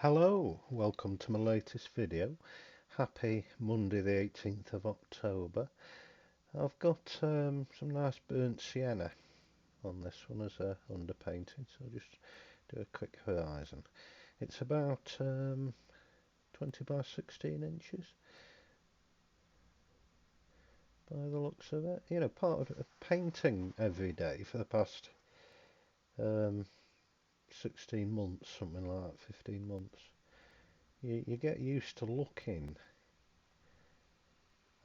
Hello, welcome to my latest video. Happy Monday the 18th of October. I've got some nice burnt sienna on this one as a underpainting, so I'll just do a quick horizon. It's about 20 by 16 inches by the looks of it. You know, part of painting every day for the past 16 months, something like that, 15 months. You get used to looking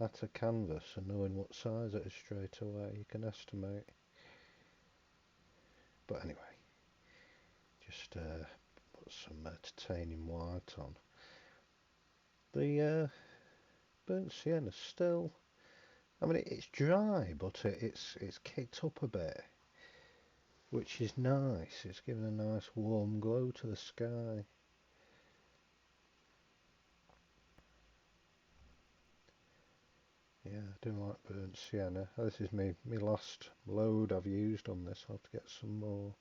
at a canvas and knowing what size it is straight away. You can estimate. But anyway, just put some titanium white on. The burnt sienna still, I mean it's dry, but it's kicked up a bit, which is nice. It's given a nice warm glow to the sky. Yeah, I do like burnt sienna. This is my last load I've used on this. I'll have to get some more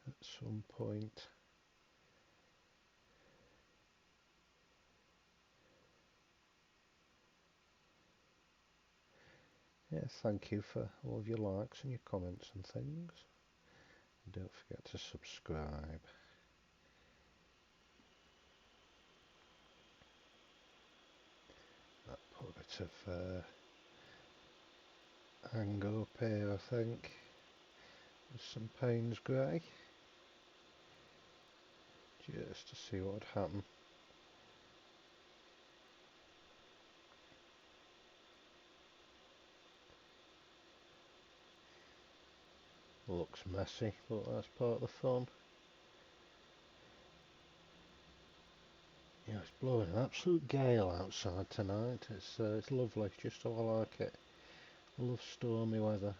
at some point. Yeah, thank you for all of your likes and your comments and things. And don't forget to subscribe. That put a bit of angle up here, I think. With some Payne's grey. Just to see what would happen. Looks messy, but that's part of the fun. Yeah, it's blowing an absolute gale outside tonight. It's lovely, just how I like it. I love stormy weather.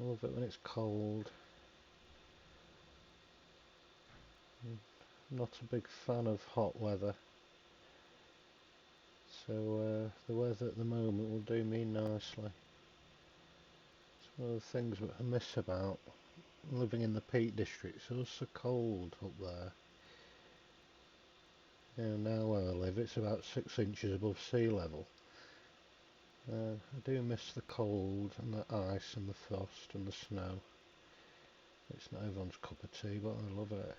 I love it when it's cold. I'm not a big fan of hot weather. So the weather at the moment will do me nicely. It's one of the things that I miss about living in the Peak District. It's so cold up there. Now where I live it's about 6 inches above sea level. I do miss the cold and the ice and the frost and the snow. It's not everyone's cup of tea, but I love it.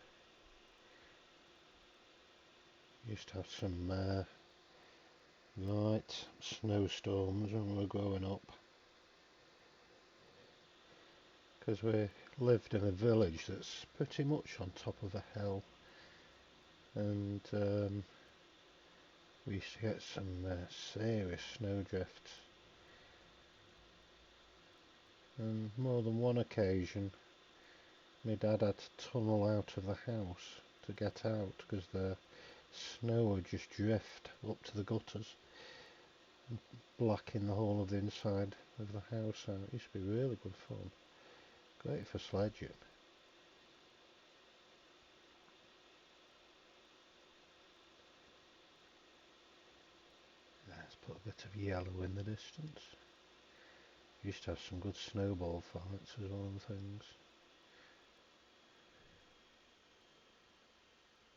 Used to have some right snowstorms when we were growing up, because we lived in a village that's pretty much on top of a hill, and we used to get some serious snowdrifts, and more than one occasion my dad had to tunnel out of the house to get out because the snow would just drift up to the gutters and blacking the whole of the inside of the house out. It used to be really good fun. Great for sledging. Let's put a bit of yellow in the distance. We used to have some good snowball fights as well and things.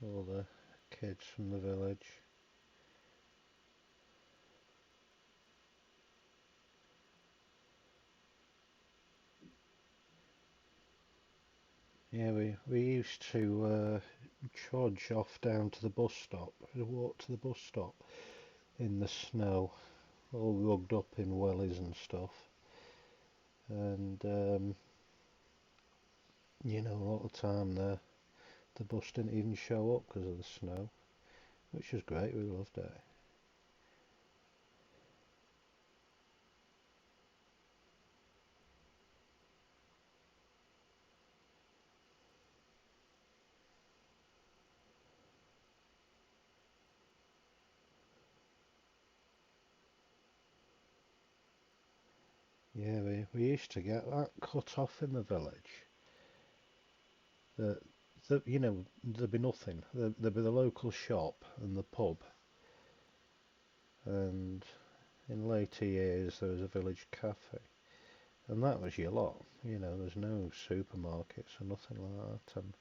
All the kids from the village. Yeah, we used to trudge off down to the bus stop, walk to the bus stop in the snow, all rugged up in wellies and stuff. And you know, a lot of the time the bus didn't even show up because of the snow, which was great. We loved it. Yeah, we used to get that cut off in the village. That you know, there'd be nothing. There'd be the local shop and the pub, and in later years there was a village cafe, and that was your lot. You know, there's no supermarkets or nothing like that, and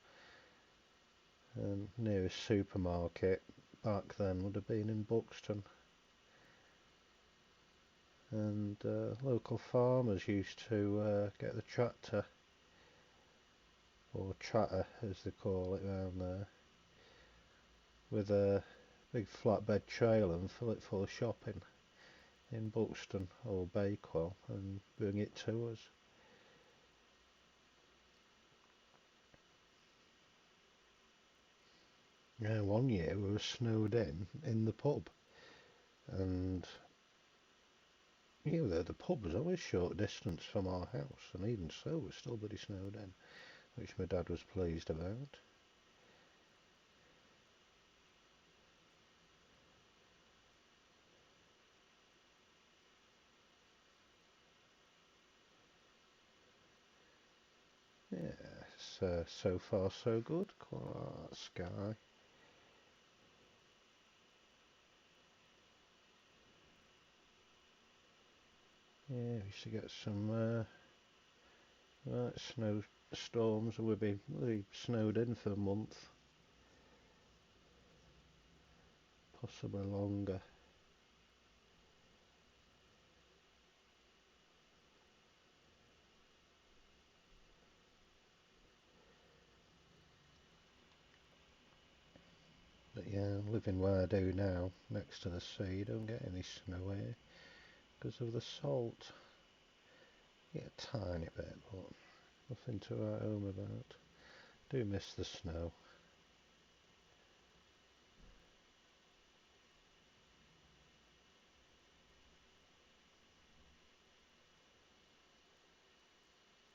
And nearest supermarket back then would have been in Buxton. And local farmers used to get the tractor, or tratter as they call it round there, with a big flatbed trailer and fill it full of shopping in Buxton or Bakewell and bring it to us. Yeah, one year we were snowed in the pub, and the pub was always short distance from our house, and even so we're still bloody snowed in, which my dad was pleased about. Yeah, so far so good, quite like that sky. Yeah, we used to get some right snowstorms, and we'd be really snowed in for a month, possibly longer. But yeah, living where I do now, next to the sea, don't get any snow here because of the salt. Yeah, a tiny bit, but nothing to write home about. Do miss the snow.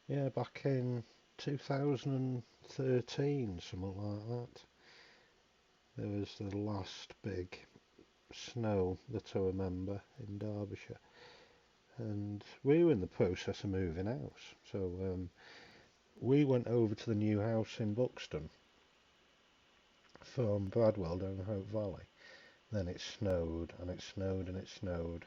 Yeah, back in 2013, something like that, there was the last big snow that I remember in Derbyshire, and we were in the process of moving house, so we went over to the new house in Buxton from Bradwell down Hope Valley. Then it snowed and it snowed and it snowed,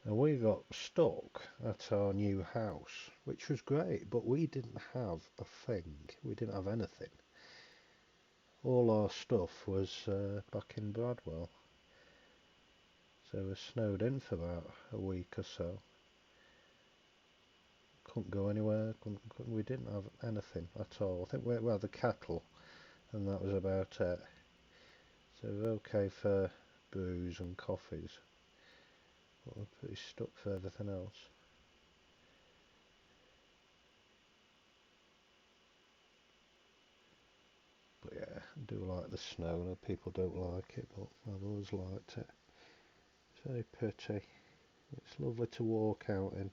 and we got stuck at our new house, which was great, but we didn't have a thing. We didn't have anything. All our stuff was back in Bradwell, so we snowed in for about a week or so. Couldn't go anywhere. We didn't have anything at all. I think we had the kettle, and that was about it. So we're okay for booze and coffees, but we're pretty stuck for everything else. But yeah, I do like the snow. I know people don't like it, but I've always liked it. It's very pretty. It's lovely to walk out in,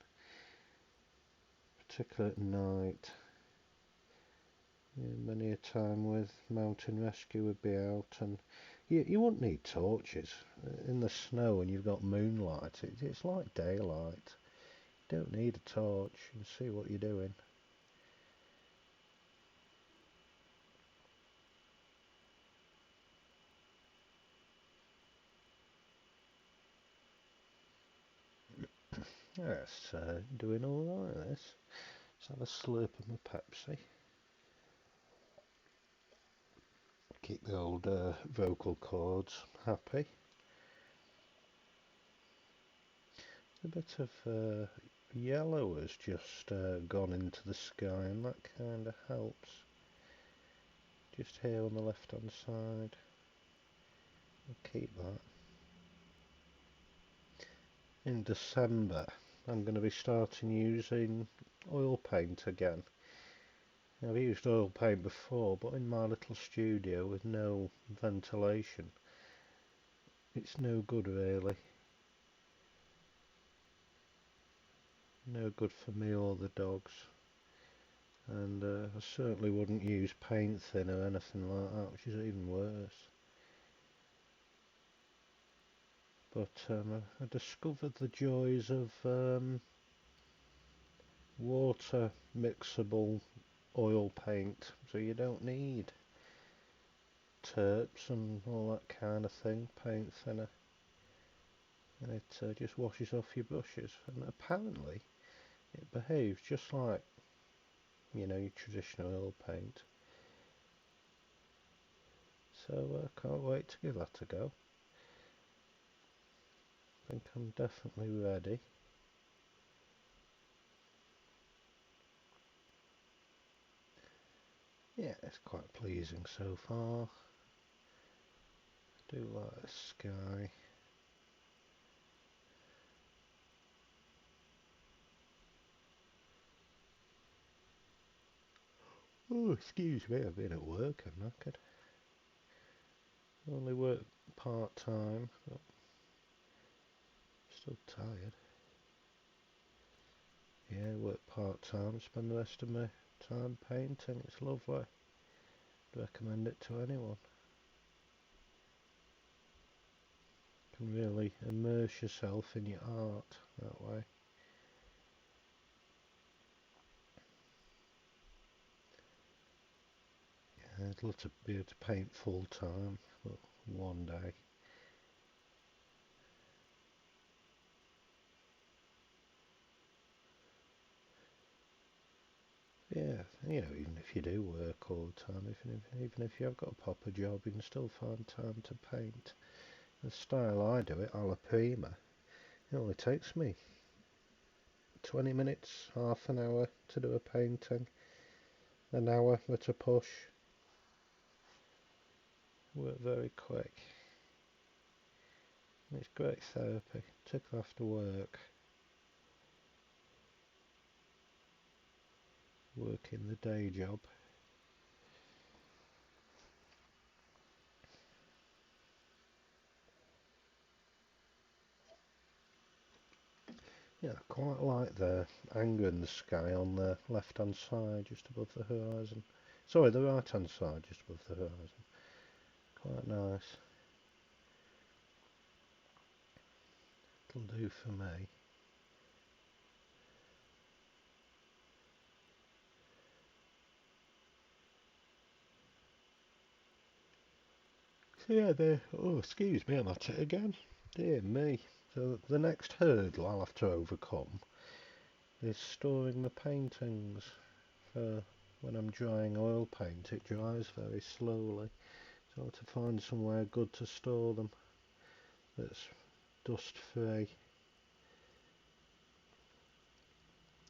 particularly at night. Yeah, many a time with mountain rescue would be out, and you wouldn't need torches in the snow, and you've got moonlight. It's like daylight. You don't need a torch. You can see what you're doing. Yes, doing all right. This. Let's have a slurp of my Pepsi. Keep the old vocal cords happy. A bit of yellow has just gone into the sky, and that kind of helps. Just here on the left hand side. I'll keep that. In December, I'm going to be starting using oil paint again. I've used oil paint before, but in my little studio with no ventilation, it's no good really. No good for me or the dogs. And I certainly wouldn't use paint thinner or anything like that, which is even worse. But I discovered the joys of water mixable oil paint, so you don't need terps and all that kind of thing, paint thinner, and it just washes off your brushes, and apparently it behaves just like your traditional oil paint. So I can't wait to give that a go. I think I'm definitely ready. Yeah, it's quite pleasing so far. I do like the sky. Oh, excuse me, I've been at work, I'm knackered. Only work part-time, but still tired. Yeah, work part-time, spend the rest of my time painting, it's lovely. I'd recommend it to anyone. You can really immerse yourself in your art that way. Yeah, I'd love to be able to paint full-time, but one day. Yeah, even if you do work all the time, even if you have got a proper job, you can still find time to paint. The style I do it, alla prima, it only takes me 20 minutes, half an hour to do a painting, an hour at a push. Work very quick. It's great therapy, particularly after work, working the day job. Yeah, I quite like the angle in the sky on the left hand side, just above the horizon. Sorry, the right hand side, just above the horizon. Quite nice. It'll do for me. So yeah, oh, excuse me, I'm at it again. Dear me. So the next hurdle I'll have to overcome is storing the paintings. For when I'm drying oil paint, it dries very slowly. So I'll have to find somewhere good to store them that's dust free.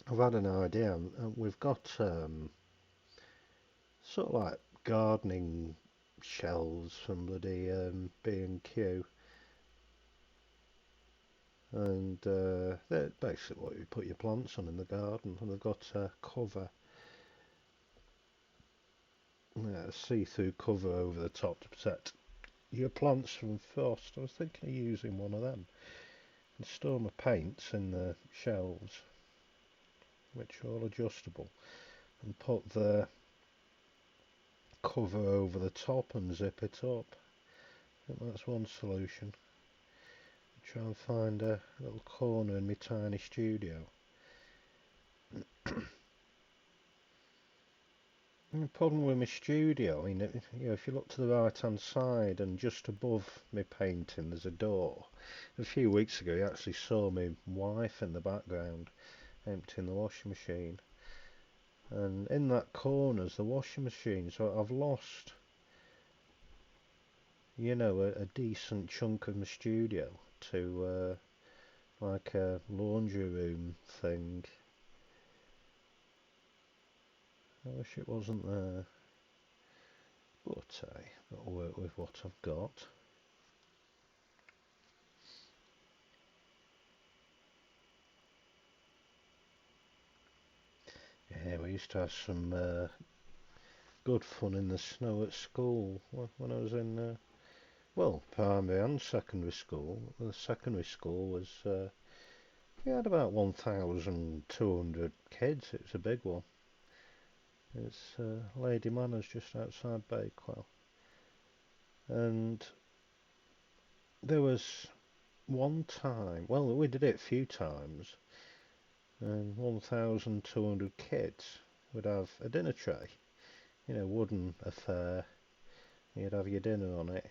I've had an idea. We've got sort of like gardening shelves from bloody B&Q, and they're basically what you put your plants on in the garden, and they've got a cover, a see-through cover over the top to protect your plants from frost. I was thinking of using one of them and store my paints in the shelves, which are all adjustable, and put the cover over the top and zip it up. I think that's one solution. Try and find a little corner in my tiny studio. And the problem with my studio, if you look to the right hand side and just above my painting there's a door. A few weeks ago you actually saw my wife in the background emptying the washing machine. And in that corner's the washing machine, so I've lost, a decent chunk of my studio to like a laundry room thing. I wish it wasn't there, but got to work with what I've got. Yeah, we used to have some good fun in the snow at school when I was in, primary and secondary school. The secondary school was, we had about 1,200 kids. It was a big one. It's Lady Manors just outside Bakewell. And there was one time, well, we did it a few times, and 1,200 kids would have a dinner tray, wooden affair. You'd have your dinner on it,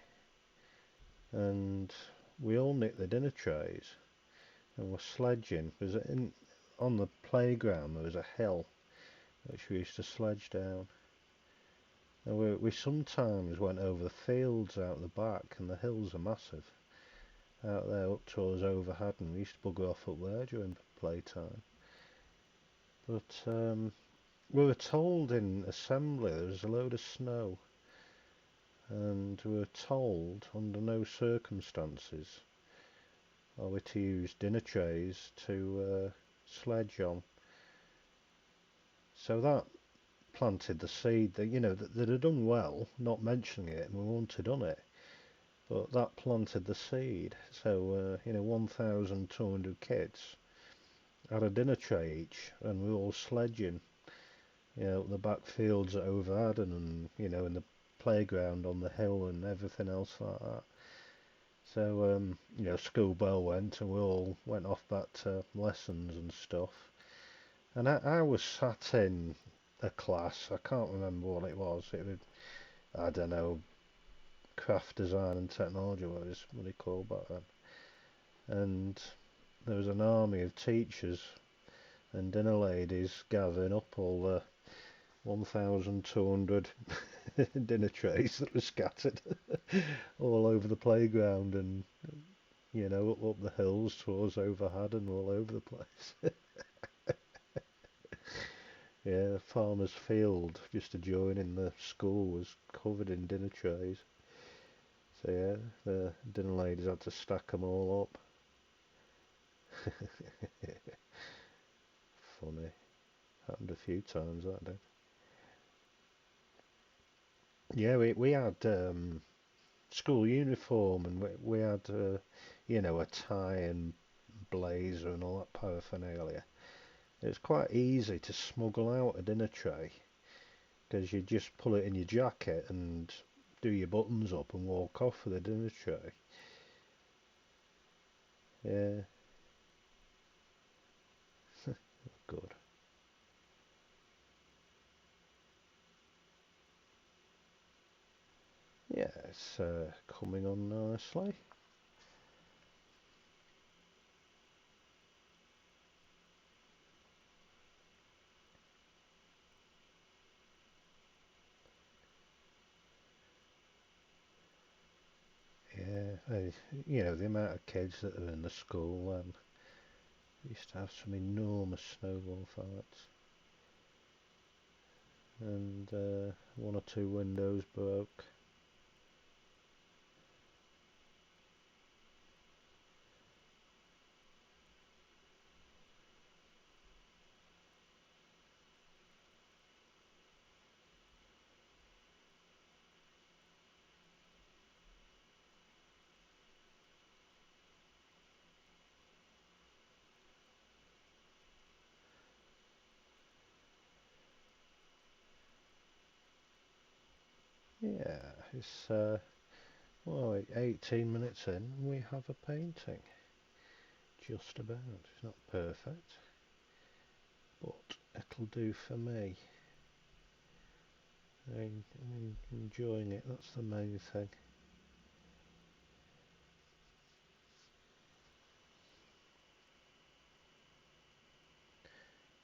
and we all nicked the dinner trays and were sledging. Because on the playground there was a hill which we used to sledge down. And we sometimes went over the fields out the back, and the hills are massive out there up towards Overhaddon. We used to bugger off up there during playtime. But we were told in assembly there was a load of snow, and we were told under no circumstances are we to use dinner trays to sledge on. So that planted the seed that, that had done well not mentioning it, and we wouldn't have done it. But that planted the seed. So, 1,200 kids had a dinner tray each, and we were all sledging, the back fields at Overhaddon, and, in the playground on the hill and everything else like that. So, school bell went, and we all went off back to lessons and stuff. And I was sat in a class, I can't remember what it was. It was, I don't know, craft design and technology, what they called back then. And there was an army of teachers and dinner ladies gathering up all the 1,200 dinner trays that were scattered all over the playground, and up the hills towards Overhaddon, all over the place. Yeah, farmer's field just adjoining the school was covered in dinner trays. So yeah, the dinner ladies had to stack them all up. Funny. Happened a few times that day. Yeah, we had school uniform, and we had a tie and blazer and all that paraphernalia. It was quite easy to smuggle out a dinner tray, because you just pull it in your jacket and do your buttons up and walk off with a dinner tray. Yeah, good. Yeah, it's coming on nicely. Yeah, the amount of kids that are in the school, used to have some enormous snowball fights, and one or two windows broke. Yeah, it's 18 minutes in, and we have a painting. Just about. It's not perfect, but it'll do for me. I'm enjoying it, that's the main thing.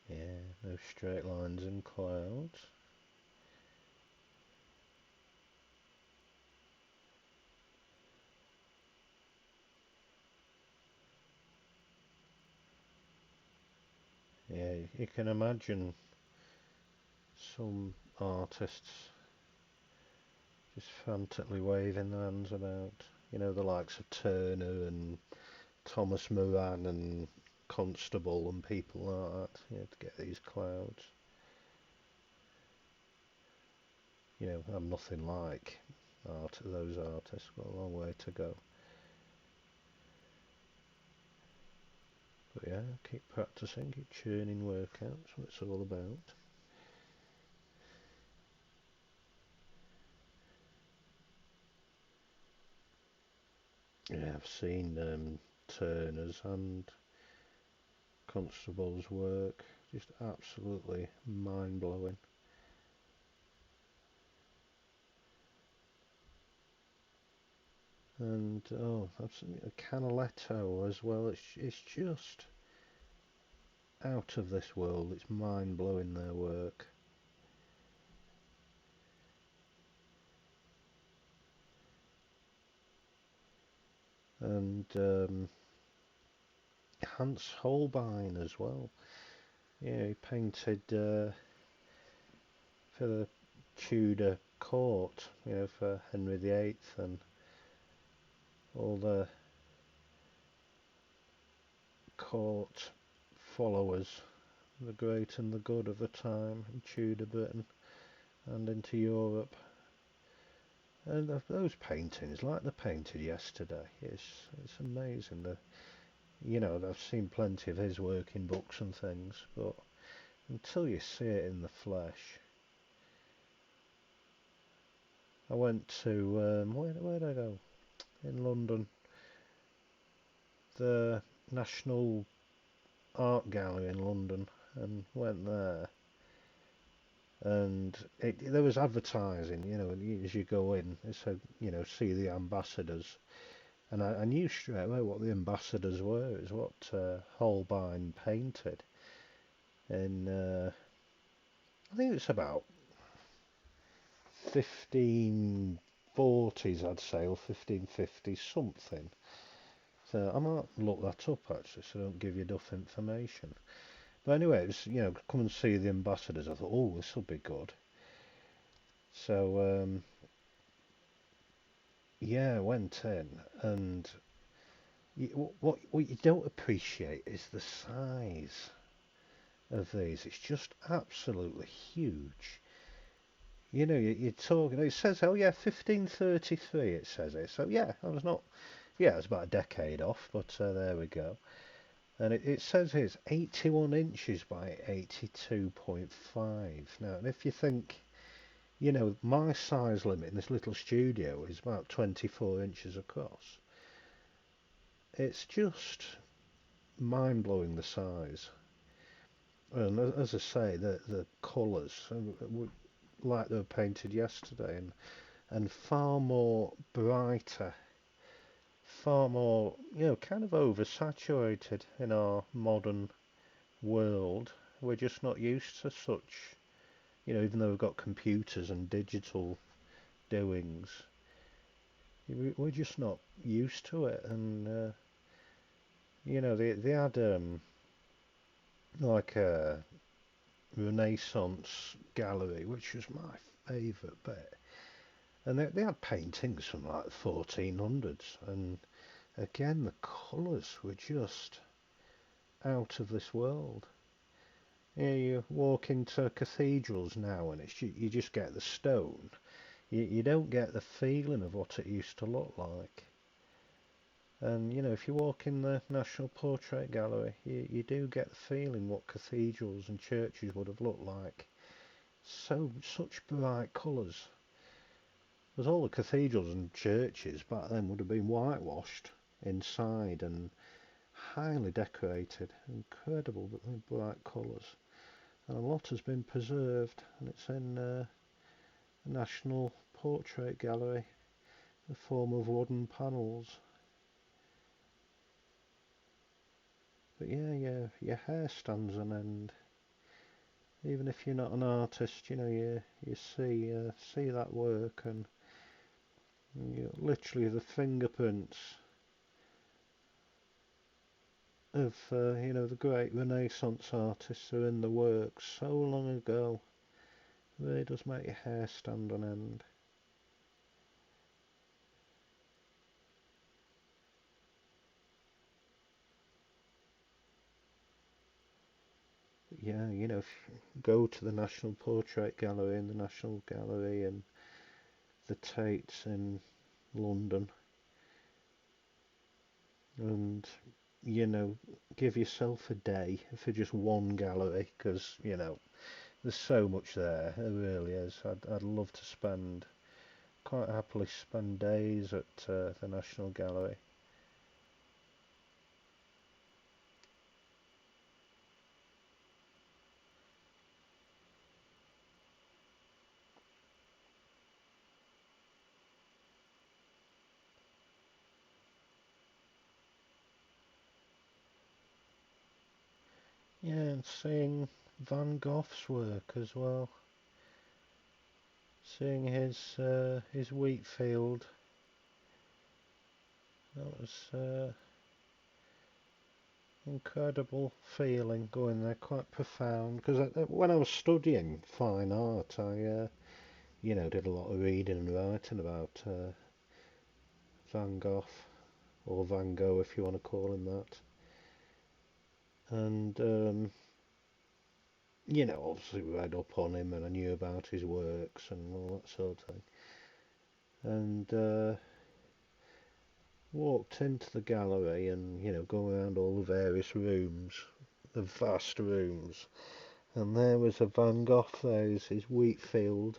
Yeah, no straight lines and clouds. Yeah, you can imagine some artists just frantically waving their hands about. The likes of Turner and Thomas Moran and Constable and people like that, to get these clouds. I'm nothing like those artists, got a long way to go. But yeah, keep practicing, keep churning work out, that's what it's all about. Yeah, I've seen Turner's and Constable's work, just absolutely mind-blowing. And absolutely Canaletto as well. It's just out of this world. It's mind blowing, their work. and Hans Holbein as well. Yeah, he painted for the Tudor court, for Henry VIII and all the court followers, the great and the good of the time in Tudor Britain and into Europe. And those paintings, like they're painted yesterday, it's amazing. I've seen plenty of his work in books and things, but until you see it in the flesh. I went to where did I go? In London, the National Art Gallery in London, and went there. And there was advertising, as you go in, it said, see the ambassadors. And I knew straight away what the ambassadors were. It's what Holbein painted. In, I think it's about 1540s, I'd say, or 1550 something. So I might look that up actually, so I don't give you enough information. But anyway, it was, come and see the ambassadors. I thought, oh, this will be good. So yeah, I went in, and what you don't appreciate is the size of these. It's just absolutely huge. You're talking. It says, oh yeah, 1533. It says it. So yeah, I was not. Yeah, it's about a decade off, but there we go. And it says here it's 81 inches by 82.5. Now, and if you think, my size limit in this little studio is about 24 inches across. It's just mind-blowing, the size. And as I say, the colours, like they were painted yesterday, and far more brighter, far more, kind of oversaturated in our modern world. We're just not used to such, even though we've got computers and digital doings, we're just not used to it. And they had like a Renaissance gallery, which was my favourite bit, and they had paintings from like the 1400s, and again the colours were just out of this world. You walk into cathedrals now, and you just get the stone. You don't get the feeling of what it used to look like. And if you walk in the National Portrait Gallery, you do get the feeling what cathedrals and churches would have looked like. Such bright colours. Because all the cathedrals and churches back then would have been whitewashed inside and highly decorated. Incredible bright colours. And a lot has been preserved, and it's in the National Portrait Gallery, in the form of wooden panels. But yeah, your hair stands on end. Even if you're not an artist, you see that work, and literally the fingerprints of the great Renaissance artists are in the work so long ago. It really does make your hair stand on end. But yeah, if you go to the National Portrait Gallery and the National Gallery and the Tate's in London, and give yourself a day for just one gallery, because there's so much there. There really is. I'd love to quite happily spend days at the National Gallery. Yeah, and seeing Van Gogh's work as well. Seeing his wheat field That was incredible feeling going there, quite profound. Because when I was studying fine art, I did a lot of reading and writing about Van Gogh, or Van Gogh if you want to call him that. And obviously read up on him and I knew about his works and all that sort of thing. And walked into the gallery and, going around all the various rooms, the vast rooms. And there was a Van Gogh there, his wheat field.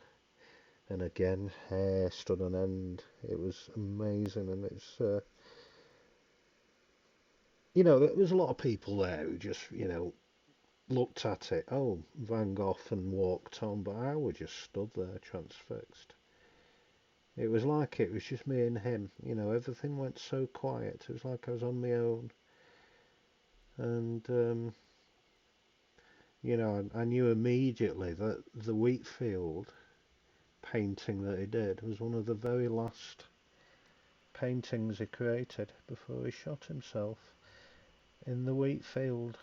And again, hair stood on end. It was amazing. And it's, there was a lot of people there who just, looked at it, oh, Van Gogh, and walked on, but I was just stood there transfixed. It was like it was just me and him, everything went so quiet, it was like I was on my own. And, I knew immediately that the Wheatfield painting that he did was one of the very last paintings he created before he shot himself in the Wheatfield.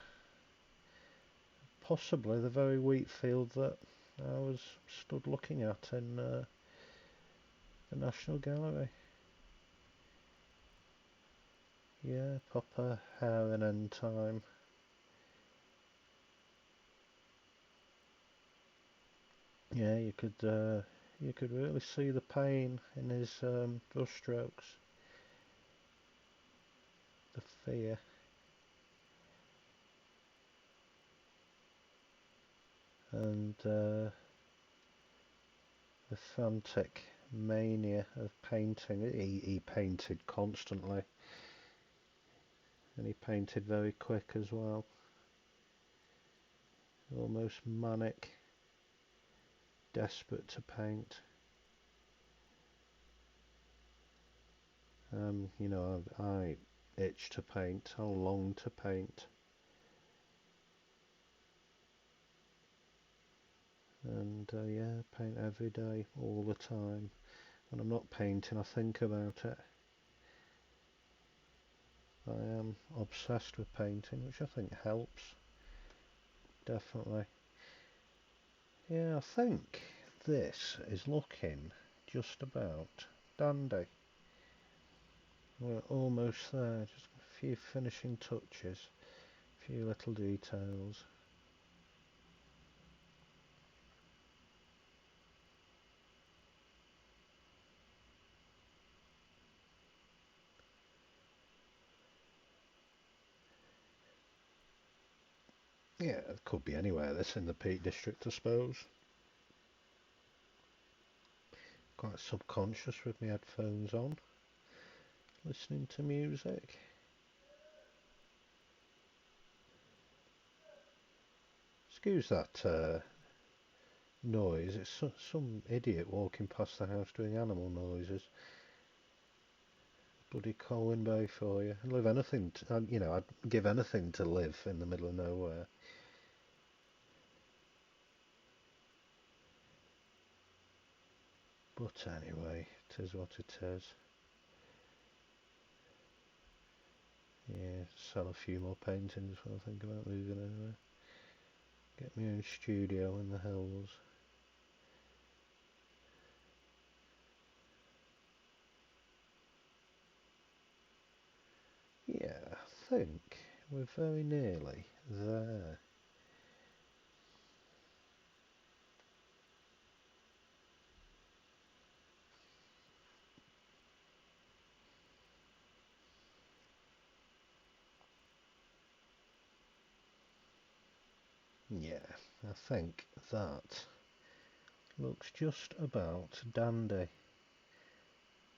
Possibly the very Wheatfield that I was stood looking at in the National Gallery. Yeah, proper hair and end time. Yeah, you could really see the pain in his brushstrokes, the fear, and the frantic mania of painting. He painted constantly, and he painted very quick as well, almost manic, desperate to paint. I itch to paint, I long to paint, and yeah, paint every day, all the time. When I'm not painting, I think about it. I am obsessed with painting, which I think helps, definitely. Yeah, I think this is looking just about dandy. We're almost there, just a few finishing touches, a few little details. Yeah, it could be anywhere this in the Peak District, I suppose. Quite subconscious with my headphones on, listening to music. Excuse that noise, it's some idiot walking past the house doing animal noises. Bloody Colwyn Bay for you. I'd live anything, I'd give anything to live in the middle of nowhere. But anyway, it is what it is. Yeah, sell a few more paintings when I think about moving anywhere. Get my own studio in the hills. Yeah, I think we're very nearly there. Yeah, I think that looks just about dandy. I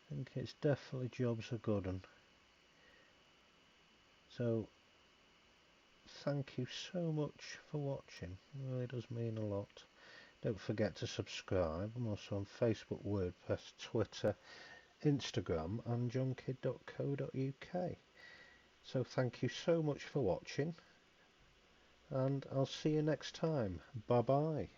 think it's definitely jobs are good un. So thank you so much for watching, it really does mean a lot. Don't forget to subscribe. I'm also on Facebook, WordPress, Twitter, Instagram and jonkid.co.uk. So thank you so much for watching, and I'll see you next time. Bye bye.